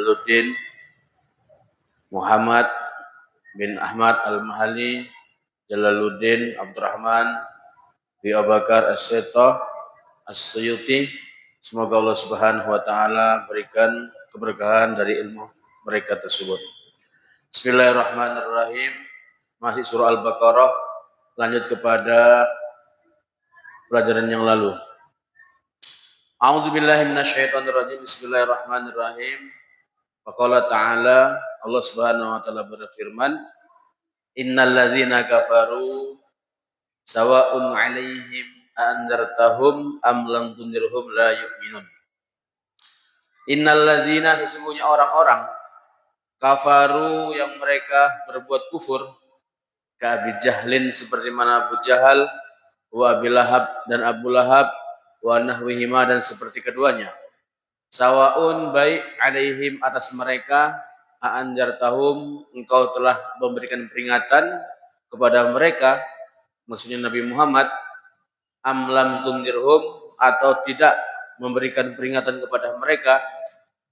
Jalaluddin Muhammad bin Ahmad Al-Mahali Jalaluddin Abdurrahman bin Abu Bakar As-Setoh As-Suyuti. Semoga Allah Subhanahu wa taala berikan keberkahan dari ilmu mereka tersebut. Bismillahirrahmanirrahim. Masih surah Al-Baqarah, lanjut kepada pelajaran yang lalu. A'udzubillahi minasyaitonirrajim. Bismillahirrahmanirrahim. Faqala ta'ala, Allah Subhanahu wa taala berfirman, Innal ladzina kafaru sawa'un 'alaihim a'anzartahum am lam tunzirhum la yu'minun. Innal ladzina, sesungguhnya orang-orang kafaru yang mereka berbuat kufur, ka Abi Jahlin, seperti mana Abu Jahal, wa Abi Lahab dan Abu Lahab, wa nahwihima dan seperti keduanya. Sawaun, baik, alaihim, atas mereka, a'anzartahum, engkau telah memberikan peringatan kepada mereka, maksudnya Nabi Muhammad, am lam tunzirhum, atau tidak memberikan peringatan kepada mereka,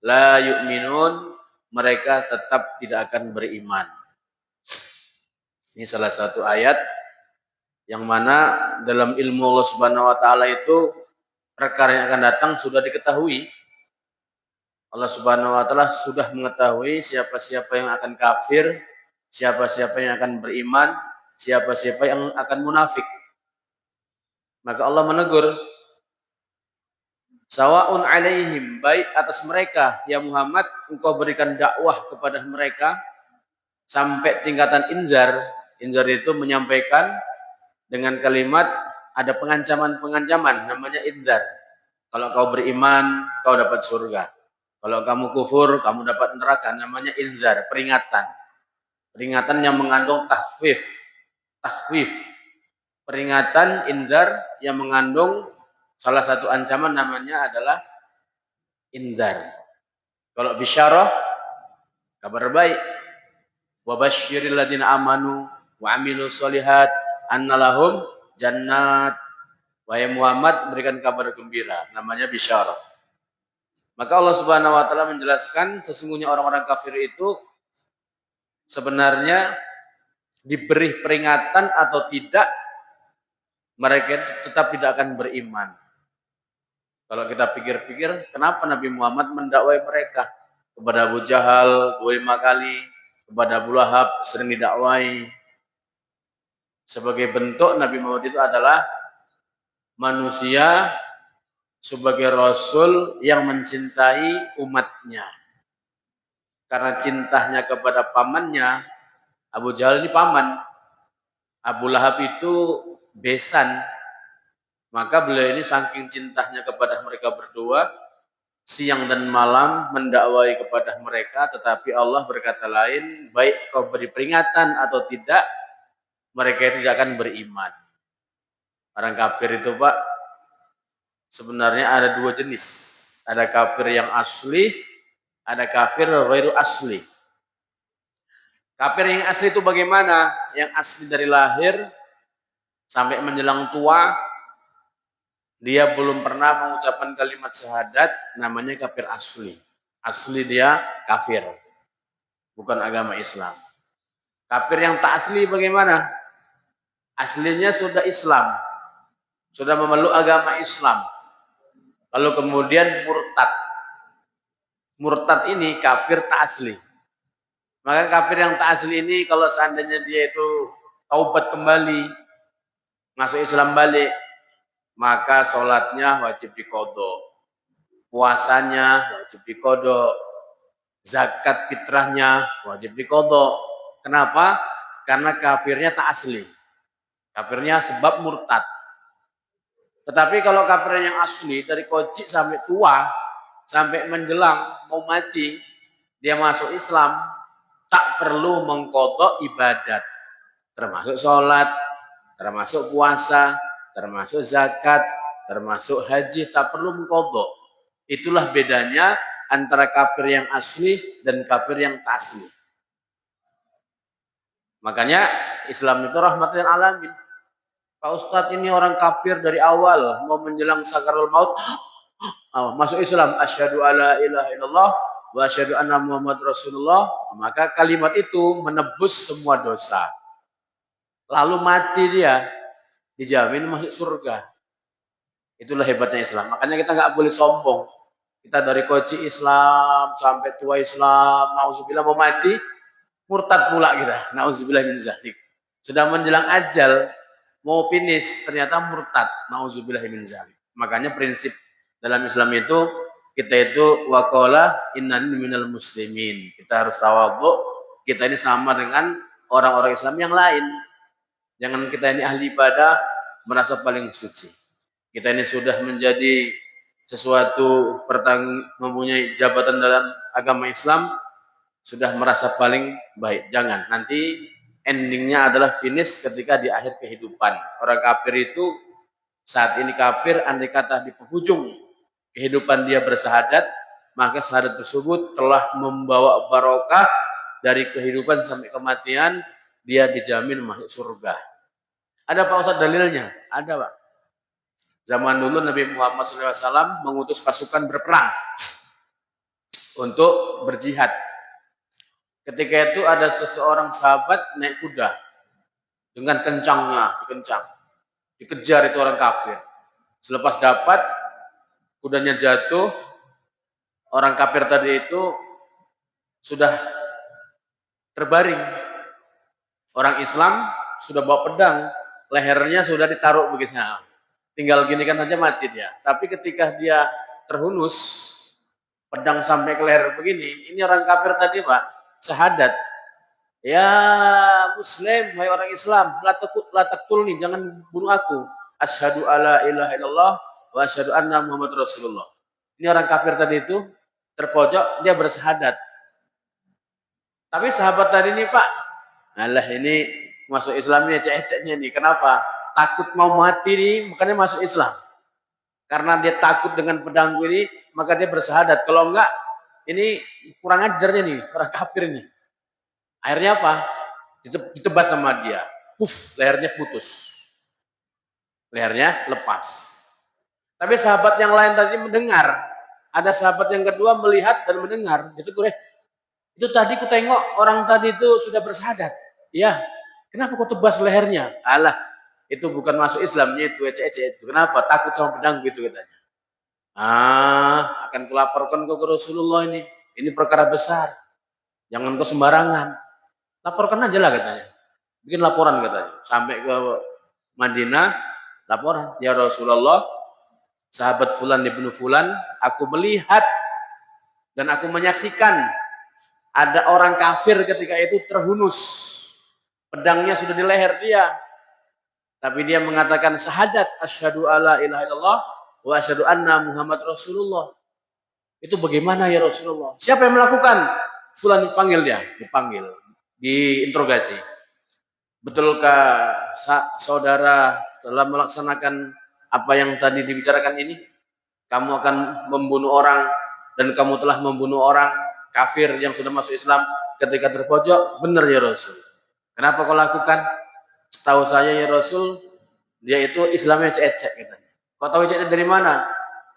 la yu'minun, mereka tetap tidak akan beriman. Ini salah satu ayat yang mana dalam ilmu Allah Subhanahu wa taala itu perkara yang akan datang sudah diketahui. Allah Subhanahu wa taala sudah mengetahui siapa-siapa yang akan kafir, siapa-siapa yang akan beriman, siapa-siapa yang akan munafik. Maka Allah menegur, Sawa'un alaihim, baik atas mereka ya Muhammad, engkau berikan dakwah kepada mereka sampai tingkatan inzar. Inzar itu menyampaikan dengan kalimat ada pengancaman-pengancaman, namanya inzar. Kalau kau beriman, kau dapat surga. Kalau kamu kufur, kamu dapat neraka, namanya inzar, peringatan. Peringatan yang mengandung tahwif. Peringatan inzar yang mengandung salah satu ancaman namanya adalah inzar. Kalau bisyarah, kabar baik. Wa basyiril ladzina amanu wa amilus solihat annalahum jannat. Wahai Muhammad, berikan kabar gembira, namanya bisyarah. Maka Allah Subhanahu wa taala menjelaskan sesungguhnya orang-orang kafir itu sebenarnya diberi peringatan atau tidak, mereka tetap tidak akan beriman. Kalau kita pikir-pikir, kenapa Nabi Muhammad mendakwai mereka? Kepada Abu Jahal 25 kali, kepada Abu Lahab sering didakwai. Sebagai bentuk Nabi Muhammad itu adalah manusia sebagai rasul yang mencintai umatnya. Karena cintanya kepada pamannya, Abu Jahal ini paman, Abu Lahab itu besan. Maka beliau ini saking cintanya kepada mereka berdua, siang dan malam mendakwai kepada mereka, tetapi Allah berkata lain, baik kau beri peringatan atau tidak, mereka tidak akan beriman. Orang kafir itu Pak, sebenarnya ada dua jenis. Ada kafir yang asli, ada kafir ghairu asli. Kafir yang asli itu bagaimana? Yang asli dari lahir sampai menjelang tua, dia belum pernah mengucapkan kalimat syahadat, namanya kafir asli. Asli dia kafir, bukan agama Islam. Kafir yang tak asli bagaimana? Aslinya sudah Islam, sudah memeluk agama Islam, lalu kemudian murtad. Murtad ini kafir tak asli. Maka kafir yang tak asli ini kalau seandainya dia itu taubat kembali, masuk Islam balik, maka sholatnya wajib diqodho, puasanya wajib diqodho, zakat fitrahnya wajib diqodho. Kenapa? Karena kafirnya tak asli. Kafirnya sebab murtad. Tetapi kalau kafir yang asli dari kecil sampai tua, sampai menjelang mau mati, dia masuk Islam, tak perlu mengqodho ibadat, termasuk sholat, termasuk puasa, termasuk zakat, termasuk haji, tak perlu mengqodho. Itulah bedanya antara kafir yang asli dan kafir yang tak asli. Makanya Islam itu rahmatan lil alamin. Pak Ustadz, ini orang kafir dari awal, mau menjelang sakarul maut, masuk Islam, asyhadu alla ilaha illallah wa asyhadu anna Muhammad Rasulullah, maka kalimat itu menebus semua dosa. Lalu mati dia, dijamin masuk surga. Itulah hebatnya Islam. Makanya kita nggak boleh sombong. Kita dari kocik Islam sampai tua Islam, nauzubillah mau mati, murtad pula kita. Nauzubillah min zalik. Sudah menjelang ajal, mau finish, ternyata murtad. Nauzubillah min zalik. Makanya prinsip dalam Islam itu, kita itu waqala innani minal muslimin. Kita harus tawadhu, kita ini sama dengan orang-orang Islam yang lain. Jangan kita ini ahli ibadah merasa paling suci. Kita ini sudah menjadi sesuatu mempunyai jabatan dalam agama Islam, sudah merasa paling baik. Jangan, nanti endingnya adalah finish ketika di akhir kehidupan. Orang kafir itu saat ini kafir, andai kata di penghujung kehidupan dia bersahadat, maka syahadat tersebut telah membawa barokah dari kehidupan sampai kematian, dia dijamin masuk surga. Ada Pak Ustadz dalilnya? Ada Pak. Zaman dulu Nabi Muhammad SAW mengutus pasukan berperang untuk berjihad. Ketika itu ada seseorang sahabat naik kuda dengan kencangnya, dikejar itu orang kafir. Selepas dapat, kudanya jatuh, orang kafir tadi itu sudah terbaring. Orang Islam sudah bawa pedang, lehernya sudah ditaruh begitu. Tinggal gini kan saja mati dia. Tapi ketika dia terhunus, pedang sampai ke leher begini, ini orang kafir tadi Pak, syahadat. Ya Muslim, wahai orang Islam, la taqtulni, jangan bunuh aku. Asyhadu alla ilaha illallah wa asyhadu anna Muhammad Rasulullah. Ini orang kafir tadi itu terpojok, dia bersyahadat. Tapi sahabat tadi ini Pak, alah ini masuk Islamnya ecek-eceknya nih. Kenapa? Takut mau mati nih, makanya masuk Islam. Karena dia takut dengan pedang ini, maka dia bersyahadat. Kalau enggak, ini kurang ajarnya nih, orang kafir nih. Akhirnya apa? Ditebas sama dia. Lehernya putus. Lehernya lepas. Tapi sahabat yang lain tadi mendengar. Ada sahabat yang kedua melihat dan mendengar. Itu tadi ku tengok orang tadi itu sudah bersyahadat. Ya, kenapa kau tebas lehernya? Alah, itu bukan masuk Islamnya, itu ecek-ecek itu. Kenapa? Takut sama pedang gitu katanya. Akan kulaporkan kau ke Rasulullah ini. Ini perkara besar. Jangan kau sembarangan. Laporkan aja lah katanya. Bikin laporan katanya. Sampai ke Madinah, laporan. Ya Rasulullah, sahabat Fulan ibnu Fulan, aku melihat dan aku menyaksikan ada orang kafir ketika itu terhunus. Pedangnya sudah di leher dia. Tapi dia mengatakan syahadat, asyhadu alla ilaha illallah wa asyhadu anna Muhammad Rasulullah. Itu bagaimana ya Rasulullah? Siapa yang melakukan? Fulan dipanggil dia, dipanggil, diinterogasi. Betulkah saudara dalam melaksanakan apa yang tadi dibicarakan ini? Kamu akan membunuh orang dan kamu telah membunuh orang kafir yang sudah masuk Islam ketika terpojok? Benar ya Rasul. Kenapa kau lakukan? Setahu saya ya Rasul, dia itu Islamnya ecek katanya. Kau tahu eceknya dari mana?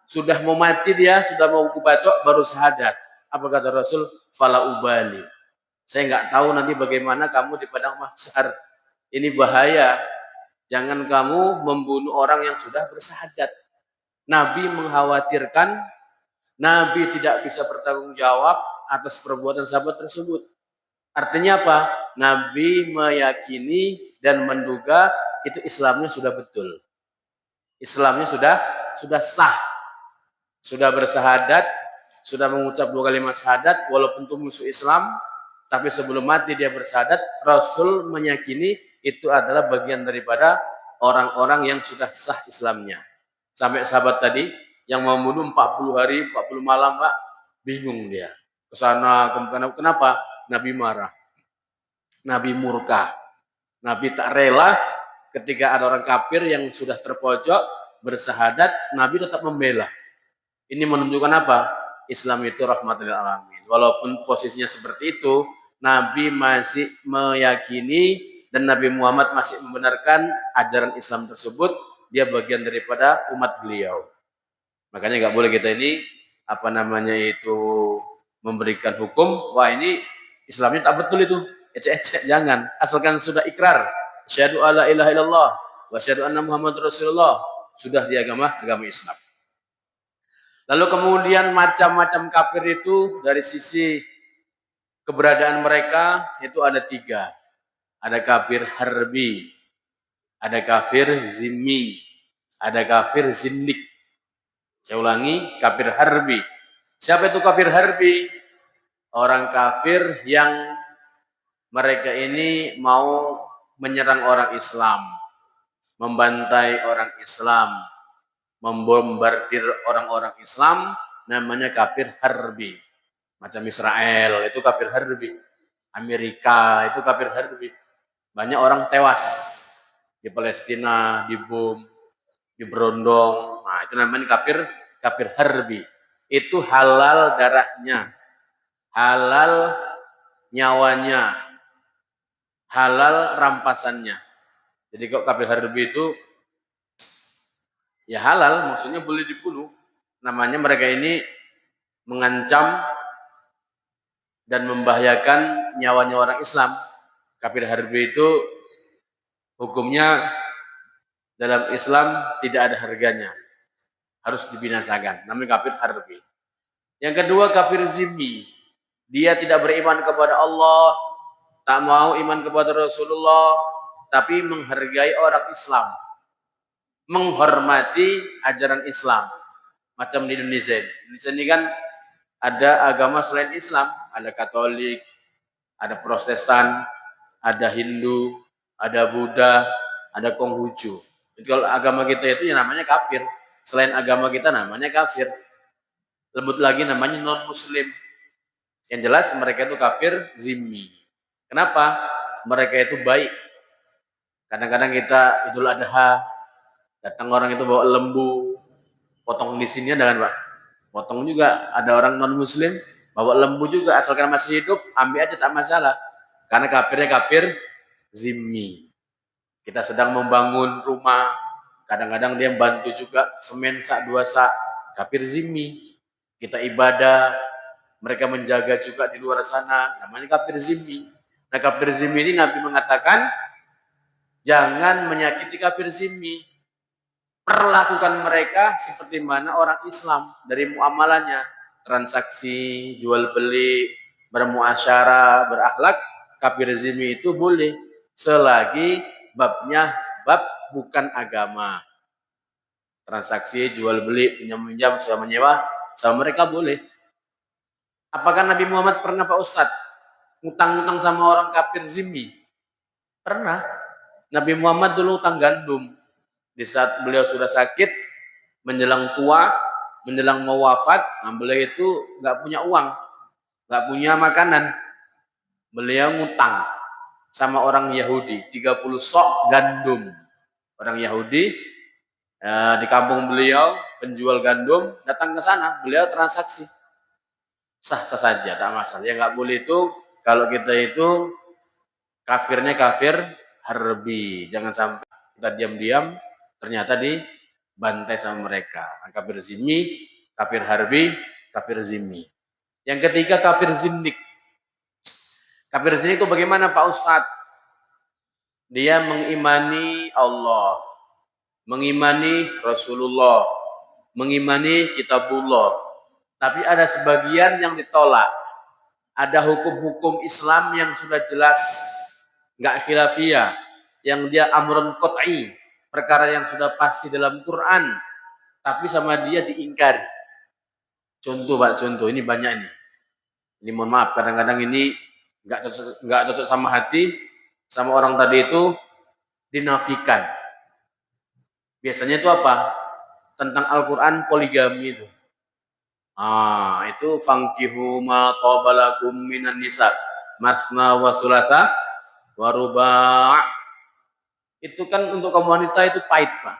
Sudah mau mati dia, sudah mau kubacok baru syahadat. Apa kata Rasul? Fala ubali. Saya nggak tahu nanti bagaimana kamu di padang mahsyar. Ini bahaya. Jangan kamu membunuh orang yang sudah bersyahadat. Nabi mengkhawatirkan Nabi tidak bisa bertanggung jawab atas perbuatan sahabat tersebut. Artinya apa? Nabi meyakini dan menduga itu Islamnya sudah betul. Islamnya sudah sah. Sudah bersahadat, sudah mengucap 2 kalimat syahadat walaupun itu musuh Islam, tapi sebelum mati dia bersahadat, Rasul meyakini itu adalah bagian daripada orang-orang yang sudah sah Islamnya. Sampai sahabat tadi yang membunuh 40 hari, 40 malam, Pak, bingung dia. Kesana, kenapa? Nabi marah. Nabi murka. Nabi tak rela ketika ada orang kafir yang sudah terpojok, bersahadat, Nabi tetap membela. Ini menunjukkan apa? Islam itu rahmatul alamin. Walaupun posisinya seperti itu, Nabi masih meyakini dan Nabi Muhammad masih membenarkan ajaran Islam tersebut, dia bagian daripada umat beliau. Makanya nggak boleh kita ini memberikan hukum, wah ini Islamnya tak betul itu, ecek-ecek, jangan. Asalkan sudah ikrar, asyhadu alla ilaha illallah wa asyhadu anna Muhammadar Rasulullah, sudah di agama Islam. Lalu kemudian macam-macam kafir itu dari sisi keberadaan mereka itu ada 3. Ada kafir harbi, ada kafir zimmi, ada kafir zindik. Saya ulangi, kafir harbi. Siapa itu kafir harbi? Orang kafir yang mereka ini mau menyerang orang Islam, membantai orang Islam, membombardir orang-orang Islam, namanya kafir harbi. Macam Israel, itu kafir harbi. Amerika, itu kafir harbi. Banyak orang tewas di Palestina, di bom, di berondong. Nah, itu namanya kafir harbi. Itu halal darahnya, halal nyawanya, halal rampasannya. Jadi kok kafir harbi itu ya halal, maksudnya boleh dibunuh. Namanya mereka ini mengancam dan membahayakan nyawanya orang Islam. Kafir harbi itu hukumnya dalam Islam tidak ada harganya, harus dibinasakan. Namanya kafir harbi. Yang kedua kafir zimmi, dia tidak beriman kepada Allah, tak mau iman kepada Rasulullah, tapi menghargai orang Islam, menghormati ajaran Islam. Macam di Indonesia. Indonesia ini kan ada agama selain Islam, ada Katolik, ada Protestan, ada Hindu, ada Buddha, ada Konghucu. Jadi kalau agama kita itu yang namanya kafir. Selain agama kita namanya kafir. Lebut lagi namanya non-muslim. Yang jelas mereka itu kafir zimmi. Kenapa? Mereka itu baik. Kadang-kadang kita Idul Adha, datang orang itu bawa lembu, potong di sini ada kan Pak? Potong juga, ada orang non-muslim, bawa lembu juga, asalkan masih hidup, ambil aja tak masalah. Karena kafirnya kafir zimmi. Kita sedang membangun rumah, kadang-kadang dia bantu juga, semen sak 2 sak, kafir zimmi. Kita ibadah, mereka menjaga juga di luar sana, namanya kafir zimmi. Nah kafir zimmi ini Nabi mengatakan, jangan menyakiti kafir zimmi. Perlakukan mereka seperti mana orang Islam dari muamalahnya, transaksi, jual beli, bermuasyarah, berakhlak. Kafir zimmi itu boleh selagi babnya bab bukan agama. Transaksi, jual beli, pinjam-pinjam, sewa menyewa, sama mereka boleh. Apakah Nabi Muhammad pernah Pak Ustadz ngutang-ngutang sama orang kafir zimmi? Pernah. Nabi Muhammad dulu utang gandum. Di saat beliau sudah sakit, menjelang tua, menjelang mau wafat, nah beliau itu nggak punya uang, nggak punya makanan. Beliau ngutang sama orang Yahudi, 30 sok gandum. Orang Yahudi di kampung beliau, penjual gandum, datang ke sana, beliau transaksi. Sah-sah saja, tak masalah. Yang nggak boleh itu, kalau kita itu kafirnya kafir harbi. Jangan sampai kita diam-diam, ternyata dibantai sama mereka. Kafir zimmi, kafir harbi, kafir zimmi. Yang ketiga kafir zindik. Kafir zindik itu bagaimana Pak Ustadz? Dia mengimani Allah, mengimani Rasulullah, mengimani kitabullah. Tapi ada sebagian yang ditolak. Ada hukum-hukum Islam yang sudah jelas, nggak khilafiyah, yang dia amrun qat'i, perkara yang sudah pasti dalam Quran, tapi sama dia diingkari. Contoh Pak, contoh ini banyak ini. Ini mohon maaf, kadang-kadang ini nggak cocok sama hati, sama orang tadi itu dinafikan. Biasanya itu apa? Tentang Al-Quran poligami itu. Itu fangkihu ma qabalakum minan nisa masna wa sulasa wa ruba'. Itu kan untuk kaum wanita itu pahit Pak.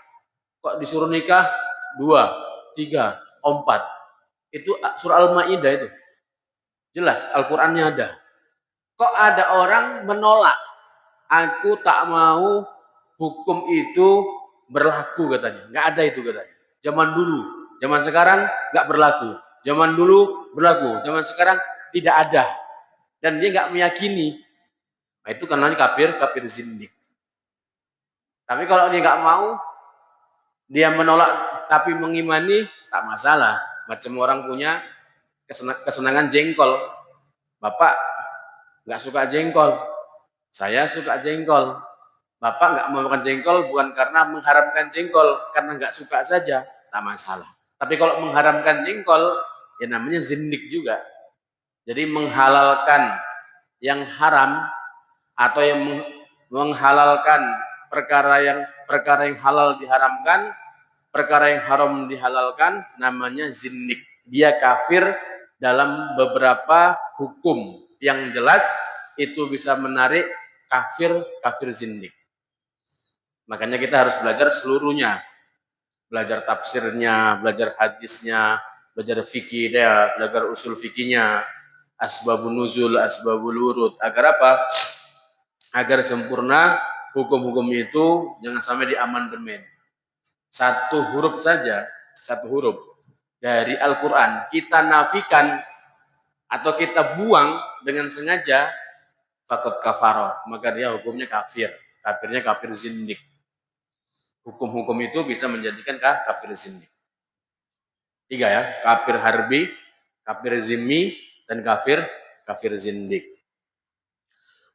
Kok disuruh nikah 2, 3, 4. Itu surah Al-Maidah itu. Jelas Al-Qur'annya ada. Kok ada orang menolak? Aku tak mau hukum itu berlaku katanya. Nggak ada itu katanya. Zaman dulu, zaman sekarang nggak berlaku. Zaman dulu berlaku, zaman sekarang tidak ada. Dan dia nggak meyakini. Nah, itu karena kafir zindik. Tapi kalau dia nggak mau, dia menolak tapi mengimani, tak masalah. Macam orang punya kesenangan jengkol. Bapak nggak suka jengkol, saya suka jengkol. Bapak nggak mau makan jengkol bukan karena mengharamkan jengkol, karena nggak suka saja, tak masalah. Tapi kalau mengharamkan jengkol, ya namanya zindik juga. Jadi menghalalkan yang haram atau yang menghalalkan perkara yang halal diharamkan, perkara yang haram dihalalkan, namanya zindik. Dia kafir dalam beberapa hukum yang jelas, itu bisa menarik kafir zindik. Makanya kita harus belajar seluruhnya. Belajar tafsirnya, belajar hadisnya, belajar fikihnya, belajar usul fikihnya, asbabun nuzul, asbabul wurud. Agar apa? Agar sempurna hukum-hukum itu jangan sampai diamandemen. Satu huruf saja, satu huruf dari Al-Quran kita nafikan atau kita buang dengan sengaja, faqad kafaroh, maka dia hukumnya kafir. Kafirnya kafir zindik. Hukum-hukum itu bisa menjadikan kafir zindik. 3 ya, kafir harbi, kafir zimmi, dan kafir zindik.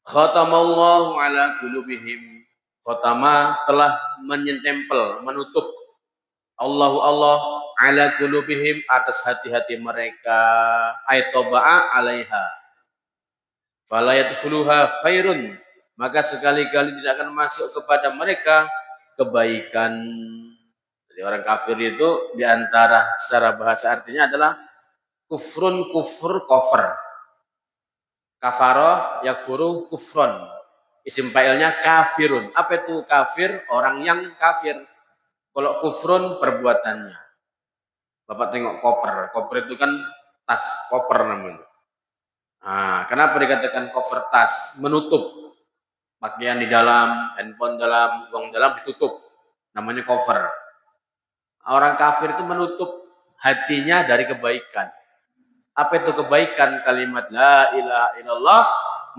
Khatamallahu ala qulubihim. Khatama telah menyentempel, menutup Allah ala qulubihim atas hati-hati mereka, aitoba'a alaiha. Fala yadkhuluha khairun, maka sekali-kali tidak akan masuk kepada mereka kebaikan. Jadi orang kafir itu diantara secara bahasa artinya adalah kufrun, kufur, kofer. Kafaro, yakfuru, kufron. Isim fa'ilnya kafirun. Apa itu kafir? Orang yang kafir. Kalau kufrun, perbuatannya. Bapak tengok koper. Koper itu kan tas, koper namanya. Nah, kenapa dikatakan koper tas? Menutup. Pakaian di dalam, handphone dalam, uang dalam ditutup. Namanya cover. Orang kafir itu menutup hatinya dari kebaikan. Apa itu kebaikan? Kalimat la ilaha illallah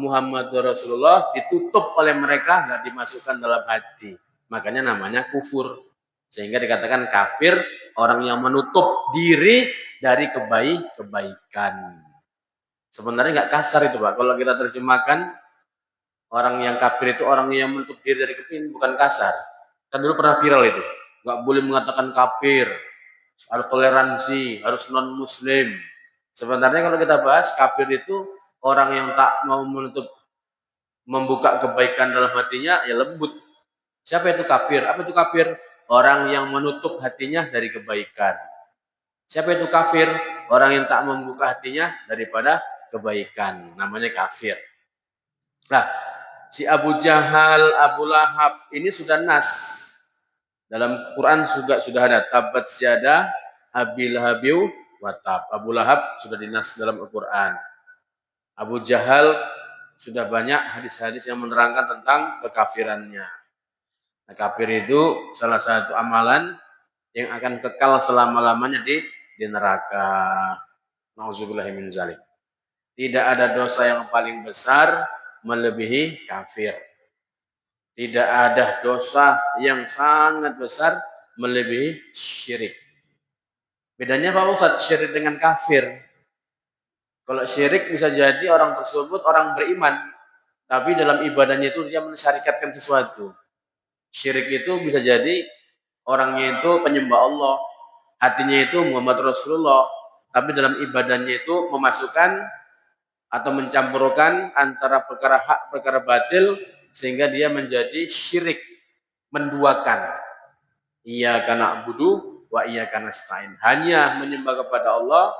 Muhammadur Rasulullah ditutup oleh mereka, nggak dimasukkan dalam hati. Makanya namanya kufur. Sehingga dikatakan kafir orang yang menutup diri dari kebaikan. Sebenarnya nggak kasar itu Pak. Kalau kita terjemahkan, orang yang kafir itu orang yang menutup diri dari kebaikan, bukan kasar. Kan dulu pernah viral itu. Nggak boleh mengatakan kafir, harus toleransi, harus non muslim. Sebenarnya kalau kita bahas, kafir itu orang yang tak mau membuka kebaikan dalam hatinya, ya lembut. Siapa itu kafir? Apa itu kafir? Orang yang menutup hatinya dari kebaikan. Siapa itu kafir? Orang yang tak membuka hatinya daripada kebaikan. Namanya kafir. Nah, si Abu Jahal, Abu Lahab, ini sudah nas. Dalam Quran juga sudah ada tabat syada Abil Habiu watab. Abu Lahab sudah dinas dalam Al-Quran. Abu Jahal sudah banyak hadis-hadis yang menerangkan tentang kekafirannya. Nah, kafir itu salah satu amalan yang akan kekal selama-lamanya di neraka. Nauzubillahi min zalik. Tidak ada dosa yang paling besar melebihi kafir. Tidak ada dosa yang sangat besar melebihi syirik. Bedanya Pak Ustadz, syirik dengan kafir. Kalau syirik bisa jadi orang tersebut orang beriman, tapi dalam ibadahnya itu dia mensyarikatkan sesuatu. Syirik itu bisa jadi orangnya itu penyembah Allah, hatinya itu Muhammad Rasulullah, tapi dalam ibadahnya itu memasukkan atau mencampurkan antara perkara hak, perkara batil, sehingga dia menjadi syirik, menduakan. Iyyaka na'budu wa iyyaka nasta'in. Hanya menyembah kepada Allah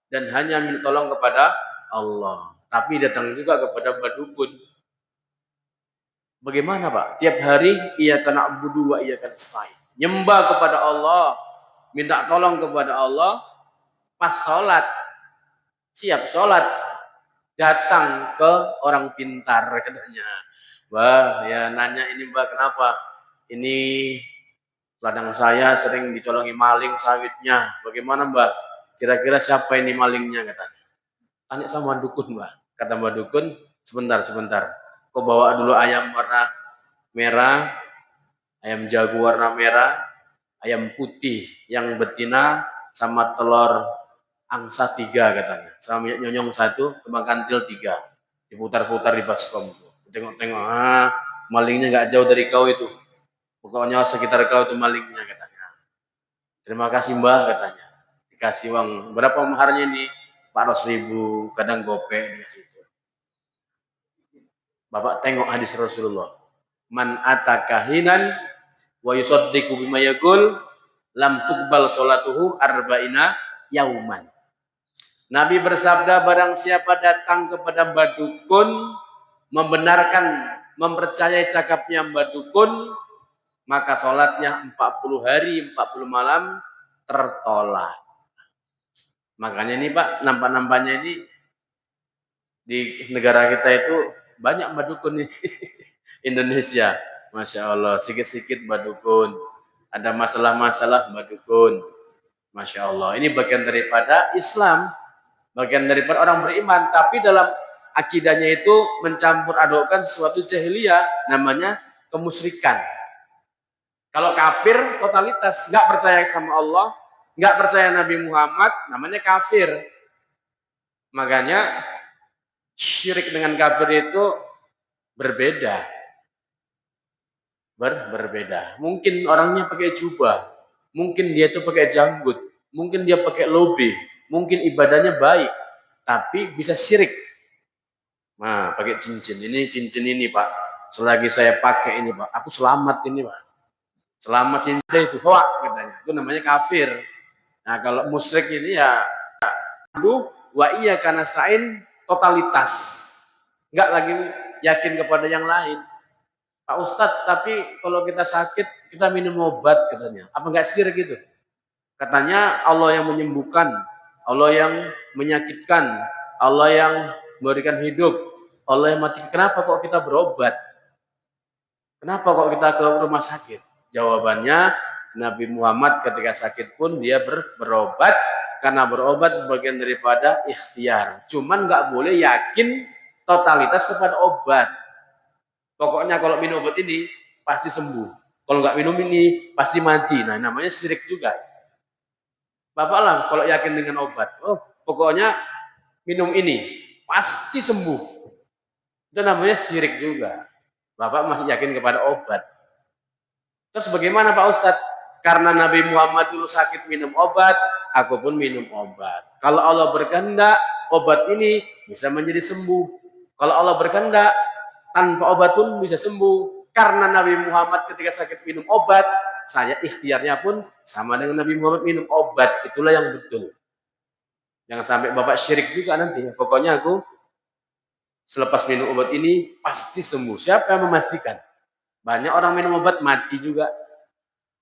dan hanya minta tolong kepada Allah. Tapi datang juga kepada badukun. Bagaimana Pak? Tiap hari iyyaka na'budu wa iyyaka nasta'in. Nyembah kepada Allah, minta tolong kepada Allah, pas sholat, siap sholat, datang ke orang pintar katanya. Wah, ya nanya ini Mbak, kenapa? Ini ladang saya sering dicolongi maling sawitnya. Bagaimana Mbak? kira-kira siapa ini malingnya katanya. Tanya sama dukun, Mbak. Kata Mbak dukun, sebentar. Kau bawa dulu ayam warna merah, ayam jago warna merah, ayam putih yang betina, sama telur angsa 3 katanya. Sama minyak nyonyong 1, kembang kantil 3. Diputar-putar di baskom. Tengok-tengok, malingnya nggak jauh dari kau itu. Pokoknya sekitar kau itu malingnya katanya. Terima kasih Mbah katanya. Dikasih uang. Berapa maharnya ini? 400.000, kadang gopek dikasih itu. Bapak tengok hadis Rasulullah. Man atakahinan wa yusaddiqu bima yaqul lam tuqbal sholatuhu arba'ina yauman. Nabi bersabda, barang siapa datang kepada Mbah Dukun, membenarkan, mempercayai cakapnya Mbah Dukun, maka sholatnya 40 hari, 40 malam tertolak. Makanya ini Pak, nampak-nampaknya ini di negara kita itu banyak Mbah Dukun nih. Indonesia, Masya Allah, sikit-sikit Mbah Dukun. Ada masalah-masalah Mbah Dukun. Masya Allah, ini bagian daripada Islam, bagian daripada orang beriman, tapi dalam akidahnya itu mencampur adukkan sesuatu jahiliyah, namanya kemusyrikan. Kalau kafir totalitas, nggak percaya sama Allah, nggak percaya Nabi Muhammad, namanya kafir. Makanya syirik dengan kafir itu berbeda. Berbeda. Mungkin orangnya pakai jubah, mungkin dia itu pakai janggut, mungkin dia pakai lobe, mungkin ibadahnya baik, tapi bisa syirik. Nah, pakai cincin ini Pak. Selagi saya pakai ini Pak, aku selamat ini Pak. Selamat cinta itu hoak katanya. Itu namanya kafir. Nah, kalau musyrik ini ya wa iya karena selain totalitas. Enggak lagi yakin kepada yang lain. Pak Ustadz, tapi kalau kita sakit kita minum obat katanya. Apa enggak syirik gitu? Katanya Allah yang menyembuhkan, Allah yang menyakitkan, Allah yang memberikan hidup, Allah yang mati. Kenapa kok kita berobat? Kenapa kok kita ke rumah sakit? Jawabannya, Nabi Muhammad ketika sakit pun dia berobat, karena berobat bagian daripada ikhtiar. Cuman nggak boleh yakin totalitas kepada obat. Pokoknya kalau minum obat ini pasti sembuh. Kalau nggak minum ini pasti mati. Nah, namanya syirik juga. Bapak lah kalau yakin dengan obat, pokoknya minum ini pasti sembuh. Itu namanya syirik juga. Bapak masih yakin kepada obat. Terus bagaimana Pak Ustadz? Karena Nabi Muhammad dulu sakit minum obat, aku pun minum obat. Kalau Allah berkehendak, obat ini bisa menjadi sembuh. Kalau Allah berkehendak, tanpa obat pun bisa sembuh. Karena Nabi Muhammad ketika sakit minum obat, saya ikhtiarnya pun sama dengan Nabi Muhammad minum obat. Itulah yang betul. Jangan sampai Bapak syirik juga nanti. Pokoknya aku selepas minum obat ini pasti sembuh. Siapa yang memastikan? Banyak orang minum obat mati juga.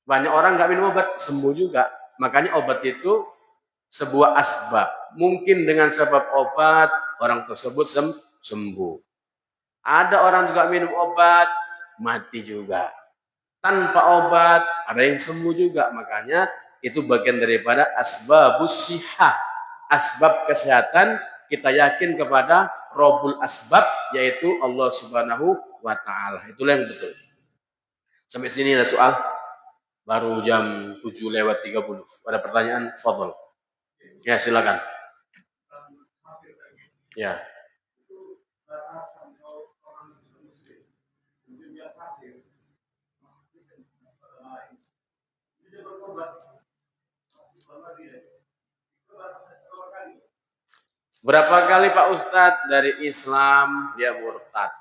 Banyak orang nggak minum obat sembuh juga. Makanya obat itu sebuah asbab. Mungkin dengan sebab obat orang tersebut sembuh. Ada orang juga minum obat mati juga. Tanpa obat ada yang sembuh juga. Makanya itu bagian daripada asbabus sihah. Asbab kesehatan kita yakin kepada Rabbul Asbab, yaitu Allah Subhanahu wa Ta'ala. Itulah yang betul. Sampai sini ada soal. Baru jam 7:30. Ada pertanyaan? Fadhol. Ya, silakan. Ya. Berapa kali Pak Ustadz dari Islam dia murtad?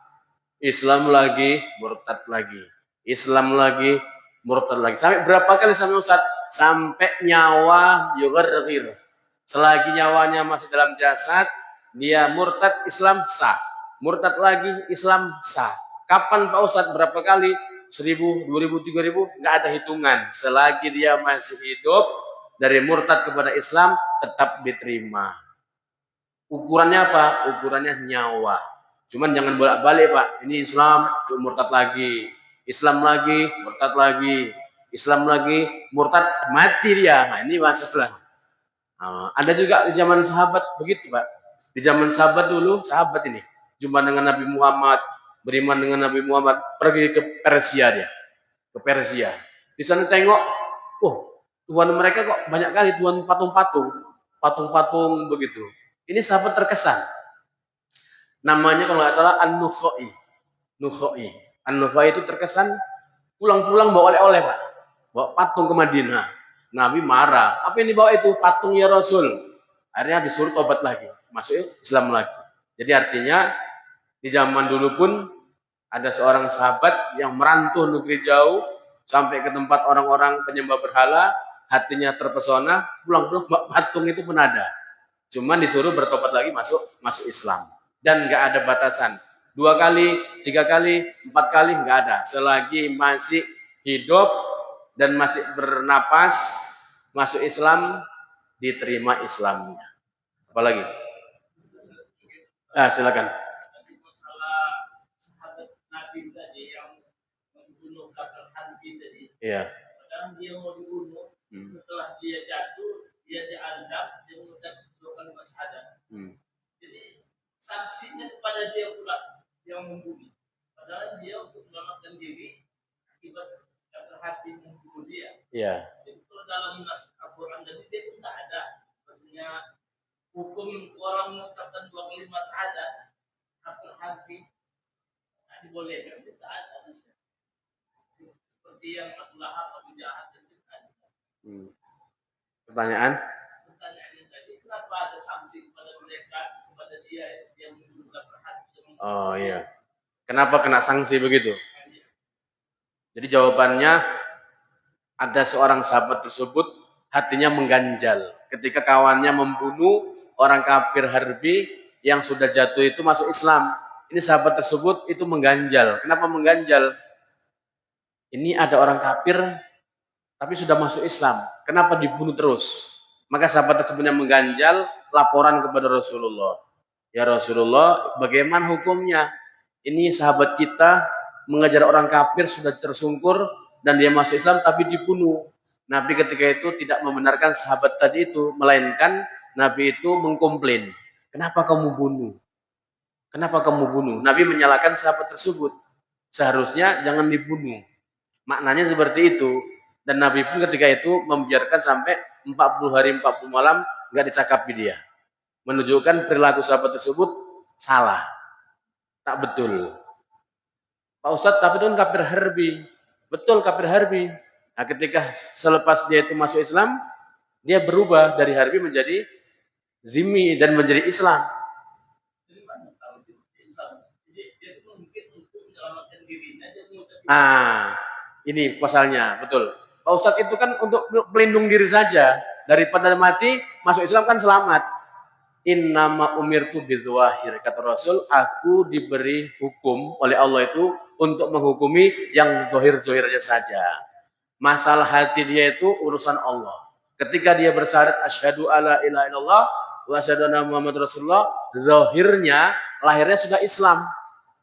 Islam lagi, murtad lagi. Islam lagi, murtad lagi. Sampai berapa kali sama Ustadz? Sampai nyawa yughir. Selagi nyawanya masih dalam jasad, dia murtad, Islam sah. Murtad lagi, Islam sah. Kapan Pak Ustadz? Berapa kali? 1000, 2000, 3000? Nggak ada hitungan. Selagi dia masih hidup, dari murtad kepada Islam tetap diterima. Ukurannya apa? Ukurannya nyawa. Cuman jangan bolak-balik Pak. Ini Islam, murtad lagi. Islam lagi, murtad lagi. Islam lagi, murtad, mati dia. Nah, ini masalah. Ada juga di zaman sahabat begitu, Pak. Di zaman sahabat dulu, sahabat ini jumpa dengan Nabi Muhammad, beriman dengan Nabi Muhammad, pergi ke Persia dia, ke Persia. Di sana tengok, oh, Tuhan mereka kok banyak kali Tuhan patung-patung, patung-patung begitu. Ini sahabat terkesan. Namanya kalau nggak salah An-Nukhai. Nukhai. An-Nukhai itu terkesan pulang-pulang bawa oleh-oleh, Pak. Bawa patung ke Madinah. Nabi marah. Apa yang dibawa itu? Patung ya Rasul. Akhirnya disuruh tobat lagi. Masuk Islam lagi. Jadi artinya di zaman dulu pun ada seorang sahabat yang merantau negeri jauh sampai ke tempat orang-orang penyembah berhala, hatinya terpesona, pulang-pulang patung itu pun ada. Cuman disuruh bertobat lagi masuk Islam. Dan nggak ada batasan. 2 kali, 3 kali, 4 kali nggak ada. Selagi masih hidup dan masih bernapas, masuk Islam, diterima Islamnya. Apalagi? Silakan. Iya. Kadang dia mau dibunuh, setelah dia jatuh, dia diancam, dia mengucap 2 kalimat syahadat. Jadi saksinya kepada dia pula yang membunuh. Padahal dia untuk menyelamatkan diri akibat jatuh hati membunuh dia. Iya. Jadi kalau dalam nas Al-Quran tadi dia tidak ada, maksudnya hukum orang mengucapkan 2 kalimat syahadat jatuh hati tidak dibolehkan, tidak ada. Seperti yang Abu Lahab, Abu Jahal dan lain-lain. Pertanyaan? Pertanyaannya tadi, kenapa ada sanksi kepada mereka, kepada dia yang menduga perhatian? Oh iya. Kenapa kena sanksi begitu? Jadi jawabannya, ada seorang sahabat tersebut hatinya mengganjal ketika kawannya membunuh orang kafir harbi yang sudah jatuh itu masuk Islam. Ini sahabat tersebut itu mengganjal. Kenapa mengganjal? Ini ada orang kafir tapi sudah masuk Islam. Kenapa dibunuh terus? Maka sahabat tersebut yang mengganjal laporan kepada Rasulullah. Ya Rasulullah, bagaimana hukumnya? Ini sahabat kita mengajar orang kafir sudah tersungkur dan dia masuk Islam tapi dibunuh. Nabi ketika itu tidak membenarkan sahabat tadi itu, melainkan Nabi itu mengkomplain. Kenapa kamu bunuh? Kenapa kamu bunuh? Nabi menyalahkan sahabat tersebut. Seharusnya jangan dibunuh. Maknanya seperti itu. Dan Nabi pun ketika itu membiarkan sampai 40 hari 40 malam nggak dicakapi dia. Menunjukkan perilaku sahabat tersebut salah. Tak betul. Pak Ustadz, tapi itu kan kafir harbi. Betul, kafir harbi. Nah, ketika selepas dia itu masuk Islam, dia berubah dari harbi menjadi zimmi dan menjadi Islam. Ini pasalnya, betul. Pak Ustadz itu kan untuk pelindung diri saja. Daripada mati, masuk Islam kan selamat. Innama umirtu bidzawahir, kata Rasul, aku diberi hukum oleh Allah itu untuk menghukumi yang zahir-zahirnya saja. Masalah hati dia itu urusan Allah. Ketika dia bersyahadat asyhadu alla ilaha illallah wa asyhadu anna Muhammad Rasulullah, zahirnya, lahirnya sudah Islam.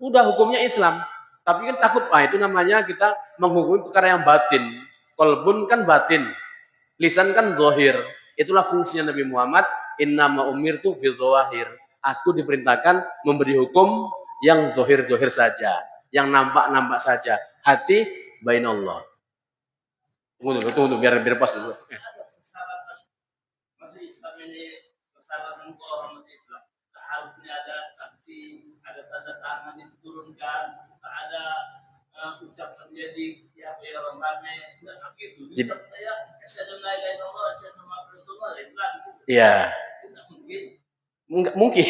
Udah hukumnya Islam. Tapi kan takut, itu namanya kita menghukumi perkara yang batin. Qalbun kan batin, lisan kan zahir. Itulah fungsinya Nabi Muhammad. Innama umirtu bidzawahir. Aku diperintahkan memberi hukum yang zahir-zahir saja, yang nampak-nampak saja. Hati bainallah. Tunggu, biar pas dulu. Masuk Islam ini persyaratan orang masuk Islam. Tak harusnya ada saksi, ada tanda tangan yang diturunkan, tak ada ucapan jadi ya orang ramai, enggak gitu. Bisa saya asyhadu la ilaha illallah wa asyhadu anna Muhammadar Rasulullah Islam. Iya. Tidak mungkin. Enggak mungkin.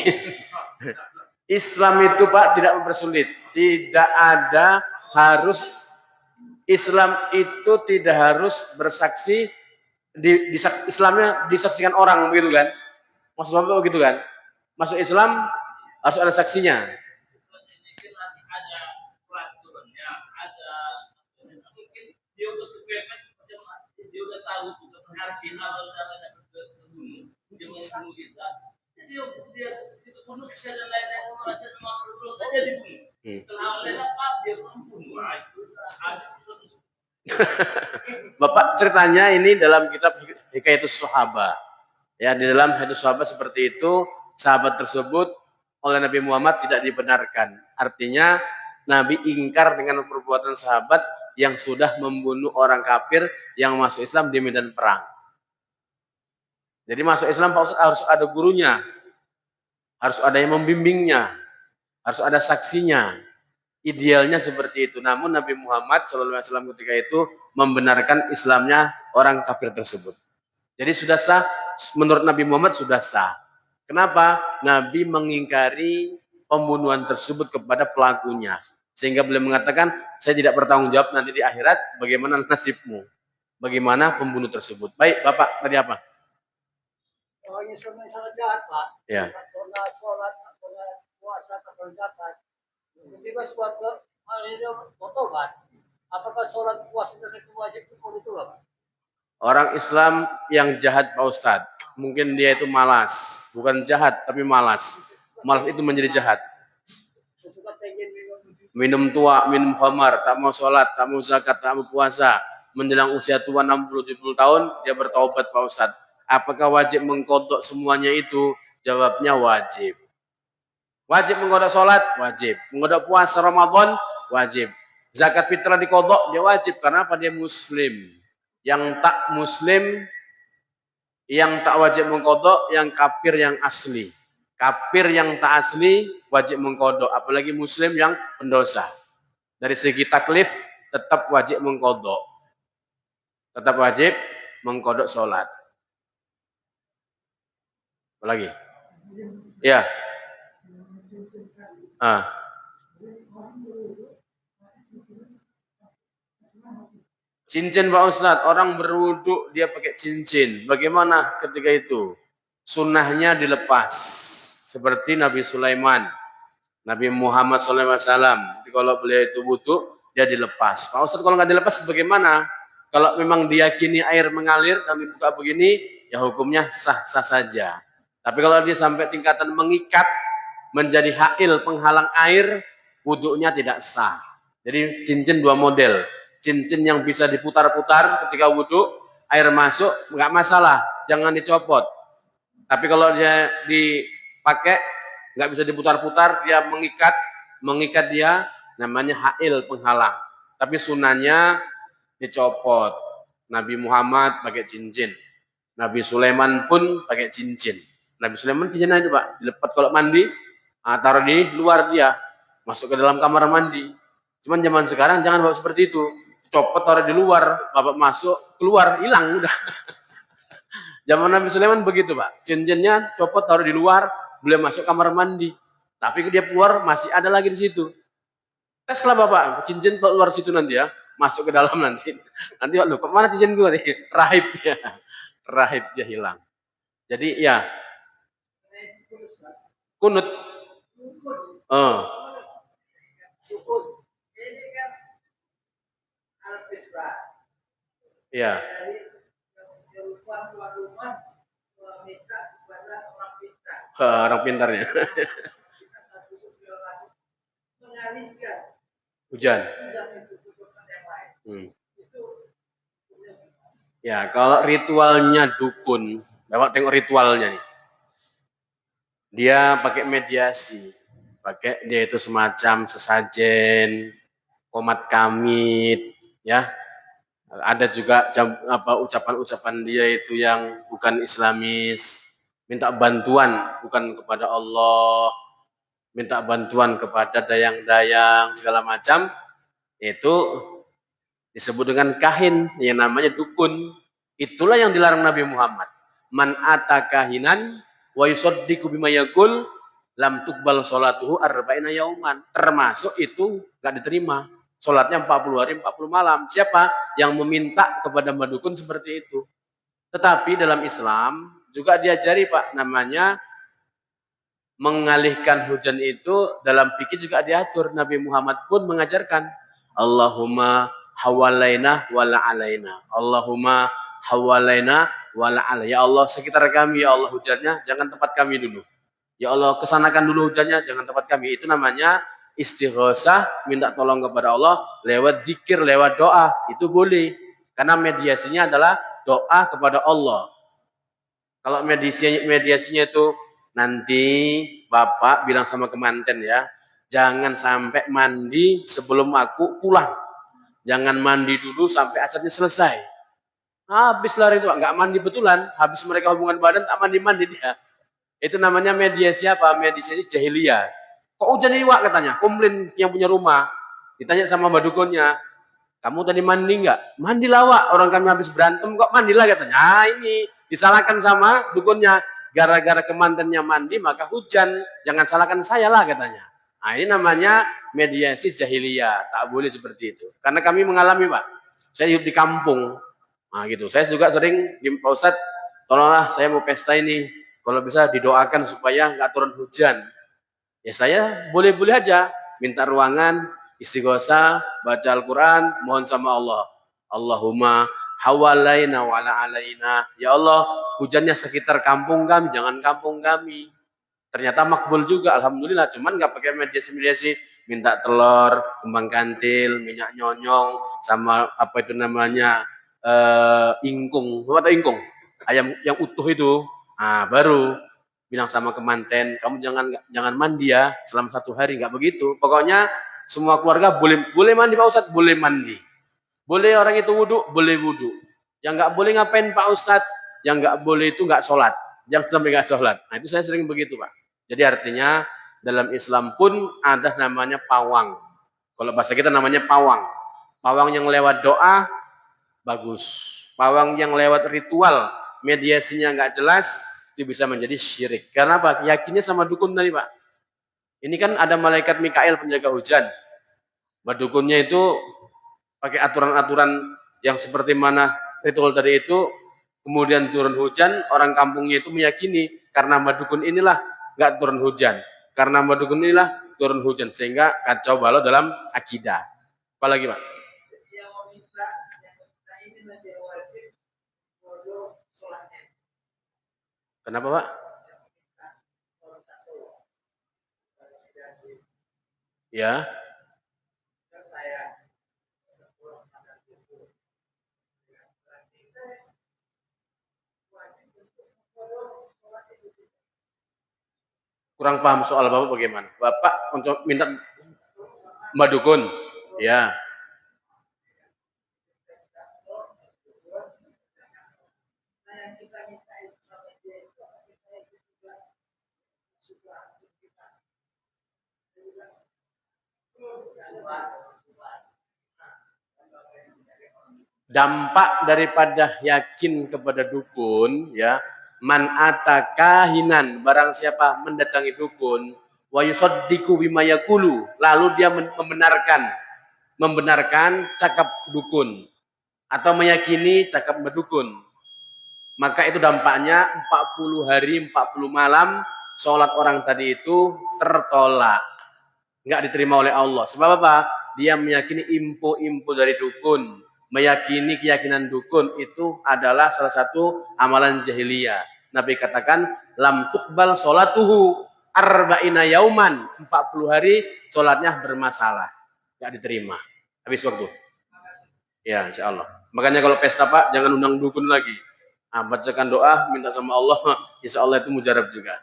Islam itu Pak tidak mempersulit. Tidak ada harus, Islam itu tidak harus bersaksi Islamnya disaksikan orang begitu kan? Maksud Bapak begitu kan? Masuk Islam harus ada saksinya. Islam ini kan ada peraturannya, ada mungkin dia udah kepepet, dia udah tahu juga harus awal darahnya terbunuh, dia mau bunuh kita. Jadi dia kita bunuh saya dan lain-lain merasa makhluk saja dibunuh. Setelah oleh apa dia membunuh, itu habis Islam. Bapak ceritanya ini dalam kitab Hikayatus Sahabah. Ya, di dalam hadis sahabat seperti itu, sahabat tersebut oleh Nabi Muhammad tidak dibenarkan. Artinya Nabi ingkar dengan perbuatan sahabat yang sudah membunuh orang kafir yang masuk Islam di medan perang. Jadi masuk Islam Pak Ustaz harus ada gurunya, harus ada yang membimbingnya, harus ada saksinya. Idealnya seperti itu. Namun Nabi Muhammad SAW ketika itu membenarkan Islamnya orang kafir tersebut. Jadi sudah sah, menurut Nabi Muhammad sudah sah. Kenapa? Nabi mengingkari pembunuhan tersebut kepada pelakunya. Sehingga beliau mengatakan, saya tidak bertanggung jawab nanti di akhirat, bagaimana nasibmu? Bagaimana pembunuh tersebut? Baik, Bapak, tadi apa? Orang yang sangat jahat, Pak. Ya. Tak pernah sholat, tak pernah puasa, tak pernah zakat. Tiba-tiba suatu hari dia mau tobat. Apakah sholat puasa itu wajib hukum itu, Pak? Orang Islam yang jahat, Pak Ustadz, mungkin dia itu malas. Bukan jahat, tapi malas. Malas itu menjadi jahat. Sesuka pengen Minum tua, minum khamar, tak mau sholat, tak mau zakat, tak mau puasa. Menjelang usia tua 60-70 tahun, dia bertaubat, Pak Ustadz. Apakah wajib mengkodok semuanya itu? Jawabnya wajib. Wajib mengkodok sholat? Wajib. Mengkodok puasa Ramadan? Wajib. Zakat fitrah dikodok? Dia wajib. Karena apa? Dia muslim. Yang tak muslim, yang tak wajib mengkodok, yang kafir yang asli. Kafir yang tak asli wajib mengkodok, apalagi muslim yang pendosa. Dari segi taklif tetap wajib mengkodok. Tetap wajib mengkodok sholat. Apalagi? Ya. Cincin Pak Ustadz, orang berwudhu dia pakai cincin. Bagaimana ketika itu? Sunnahnya dilepas. Seperti Nabi Sulaiman, Nabi Muhammad SAW. Kalau beliau itu wudhu, dia dilepas. Pak Ustadz kalau nggak dilepas bagaimana? Kalau memang diyakini air mengalir dan dibuka begini, ya hukumnya sah-sah saja. Tapi kalau dia sampai tingkatan mengikat, menjadi hail penghalang air, wudhunya tidak sah. Jadi cincin dua model. Cincin yang bisa diputar-putar ketika wudhu, air masuk, nggak masalah, jangan dicopot. Tapi kalau dia dipakai, nggak bisa diputar-putar, dia mengikat dia, namanya hail penghalang. Tapi sunahnya dicopot. Nabi Muhammad pakai cincin. Nabi Sulaiman pun pakai cincin. Nabi Sulaiman cincinnya itu Pak, dilepas kalau mandi, taruh di luar dia, masuk ke dalam kamar mandi. Cuman zaman sekarang jangan bawa seperti itu. Copot taruh di luar, bapak masuk, keluar, hilang udah. Zaman Nabi Sulaiman begitu Pak, cincinnya copot taruh di luar, beliau masuk kamar mandi. Tapi dia keluar masih ada lagi di situ. Teslah Bapak, cincin keluar situ nanti ya, masuk ke dalam nanti. Nanti loh, kemana cincin gue nih? Rahib dia hilang. Jadi ya, kunut. Ya. Orang pintarnya. Hujan. Ya, kalau ritualnya dukun, Bapak tengok ritualnya nih. Dia pakai mediasi, pakai dia itu semacam sesajen, komat kamit, ya. Ada juga ucapan-ucapan dia itu yang bukan Islamis, minta bantuan bukan kepada Allah, minta bantuan kepada dayang-dayang segala macam, itu disebut dengan kahin yang namanya dukun. Itulah yang dilarang Nabi Muhammad. Man ata kahinan wa yusaddiqu bima yaqul lam tuqbal salatuhu arba'ina yauman. Termasuk itu enggak diterima. Salatnya 40 hari 40 malam. Siapa yang meminta kepada dukun seperti itu? Tetapi dalam Islam juga diajari Pak, namanya mengalihkan hujan itu dalam fikih juga diatur. Nabi Muhammad pun mengajarkan Allahumma hawalaina wala alaina. Allahumma hawalaina wala alaina. Ya Allah sekitar kami, ya Allah hujannya jangan tempat kami dulu. Ya Allah kesanakan dulu hujannya jangan tempat kami. Itu namanya istighosah, minta tolong kepada Allah lewat zikir, lewat doa. Itu boleh. Karena mediasinya adalah doa kepada Allah. Kalau mediasinya itu nanti Bapak bilang sama kemanten ya, jangan sampai mandi sebelum aku pulang. Jangan mandi dulu sampai acaranya selesai. Habis lari itu, nggak mandi betulan. Habis mereka hubungan badan, tak mandi-mandi dia. Itu namanya mediasi apa? Mediasi jahiliyah. Kok hujan ini Wak katanya? Komplain yang punya rumah. Ditanya sama mbak dukunnya, kamu tadi mandi nggak? Mandilah Wak, orang kami habis berantem kok mandilah katanya. Nah ini disalahkan sama dukunnya. Gara-gara kemantennya mandi maka hujan. Jangan salahkan saya lah katanya. Nah ini namanya mediasi jahiliyah. Tak boleh seperti itu. Karena kami mengalami Pak. Saya hidup di kampung. Nah gitu. Saya juga sering, Pak Ustadz, tolonglah saya mau pesta ini. Kalau bisa didoakan supaya nggak turun hujan. Ya saya boleh-boleh aja. Minta ruangan, istighosah, baca Al-Quran, mohon sama Allah. Allahumma hawalaina wa ala alaina. Ya Allah, hujannya sekitar kampung kami, jangan kampung kami. Ternyata makbul juga, alhamdulillah. Cuman nggak pakai mediasi-mediasi, minta telur, kembang kantil, minyak nyonyong, sama apa itu namanya ingkung, apa ingkung, ayam yang utuh itu. Nah, baru bilang sama kemanten, kamu jangan mandi ya selama 1 hari, nggak begitu. Pokoknya semua keluarga boleh mandi Pak Ustadz, boleh mandi. Boleh orang itu wudhu, boleh wudhu. Yang nggak boleh ngapain Pak Ustadz? Yang nggak boleh itu nggak sholat. Jangan sampai nggak sholat. Nah itu saya sering begitu Pak. Jadi artinya dalam Islam pun ada namanya pawang. Kalau bahasa kita namanya pawang. Pawang yang lewat doa, bagus. Pawang yang lewat ritual, mediasinya nggak jelas, itu bisa menjadi syirik. Karena apa? Yakinnya sama dukun tadi Pak. Ini kan ada malaikat Mikail penjaga hujan. Dukunnya itu pakai aturan-aturan yang seperti mana ritual tadi itu, kemudian turun hujan, orang kampungnya itu meyakini karena madukun inilah nggak turun hujan, karena madukun inilah turun hujan, sehingga kacau balau dalam akidah. Apalagi Pak? Kenapa Pak? Ya. Kurang paham soal Bapak bagaimana? Bapak untuk minta Mbak Dukun, ya. Dampak daripada yakin kepada dukun, ya, man atakahinan, barang siapa mendatangi dukun, wa yusaddiqu bima yaqulu, lalu dia membenarkan cakap dukun atau meyakini cakap dukun, maka itu dampaknya 40 hari 40 malam sholat orang tadi itu tertolak, nggak diterima oleh Allah. Sebab apa? Dia meyakini info-info dari dukun, meyakini keyakinan dukun itu adalah salah satu amalan jahiliyah. Nabi katakan, lam tuqbal sholatuhu arba'ina yauman, 40 hari sholatnya bermasalah, nggak diterima. Habis waktu. Ya, insya Allah. Makanya kalau pesta Pak, jangan undang dukun lagi. Nah, bacakan doa, minta sama Allah, insya Allah itu mujarab juga.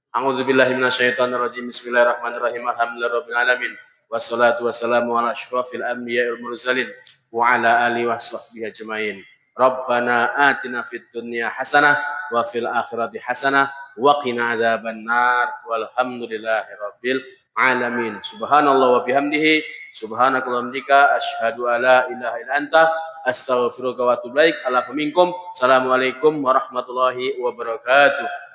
A'udzubillahi minasyaitonirrajim. Bismillahirrahmanirrahim. Alhamdulillahirabbil alamin. Wassalatu wassalamu ala asyrafil anbiya'i wal mursalin wa ala alihi washabbihi ajmain. Rabbana atina fid dunya hasanah wa fil akhirati hasanah wa qina adzabannar. Walhamdulillahirabbil alamin. Subhanallah wa bihamdihi, subhanakallahumma asyhadu alla ilaha illa anta astaghfiruka wa atubu ilaik. Ala minkum. Assalamualaikum warahmatullahi wabarakatuh.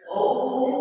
Oh